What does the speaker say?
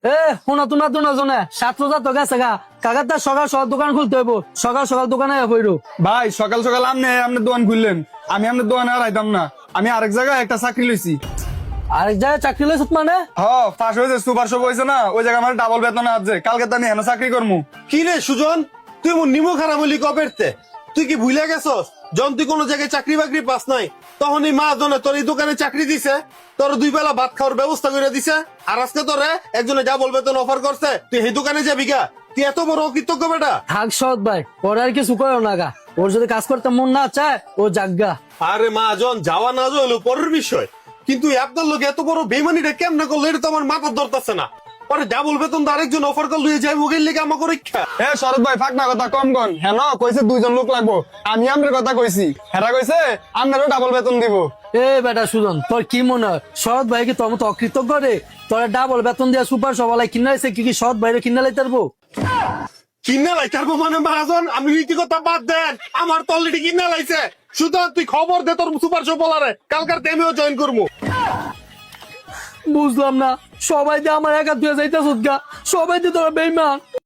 এ শোনা তোমরা তো না জনে ছাত্র তো গেছে গা কাকার তার সকাল সকাল দোকান খুলতে হইব সকাল সকাল দোকানে হইরো। ভাই সকাল সকাল আপনার দোকান খুললেন, আমি আপনার দোকানে আর আইতাম না। আমি আরেক জায়গায় একটা চাকরি লইছি। আরেক জায়গায় চাকরি লইছ মানে? ফার্স্ট হয়েছে সুপার শপ হয়েছে না, ওই জায়গায় আমার ডাবল বেতন আছে। কালকে তো আমি হেন চাকরি করবো। কি রে সুজন, তুই মোর নিমো খারাপ হইলি কবেরতে? তুই কি ভুলে গেছস যখন তুই কোনো জায়গায় চাকরি বাকরি পাস নাই তখন এই মা জনে তোর এই দোকানে চাকরি দিছে, তোর 2 বেলা ভাত খাওয়ার ব্যবস্থা করে দিছে, আর আজকে তোরে একজনে ডাবল বেতন অফার করছে, তুই এই দোকানে যাবি গা? তুই এত বড় অকৃতজ্ঞ বেটা? থাক সৎ ভাই ওরা আর কিছু করো না গা, ওর যদি কাজ করতে মন না চায় ও জাগা। আরে মা জন যাওয়া না যাওয়া হলো পরের বিষয়, কিন্তু আপনার লোক এত বড় বেমানিটা কেমনে করলো এটা তো আমার মাথার ধরতেছে না। পরে ডাবল বেতন তো আরেকজন অফার করলো যাই মুগের লেগে আমাকে রক্ষা। শরৎ ভাই ফাঁক না কথা কম কন। হেন কইছে 2 জন লোক লাগবো, আমি আপনার কথা কইছি। হেরা কইছে আপনারও ডাবল বেতন দিব। এ বেটা সুজন তোর কি মনে হয় সৎ ভাই কি তোর মতো অকৃতজ্ঞ রে? তোর ডাবল বেতন দিয়া সুপার সবাই কিনা লাইছে কি সৎ ভাইরে কিনা লাইতে পারবো? কিনা লাই তারপর মানে মহাজন আমি রীতিকতা বাদ দেন, আমার তো অলরেডি কিনা লাইছে। সুতরাং তুই খবর দে তোর সুপার শো বলারে, কালকার আমিও জয়েন করবো। বুঝলাম না, সবাই দিয়ে আমার একা তুই যাইতে গা, সবাই দিয়ে তোরা বেইমান।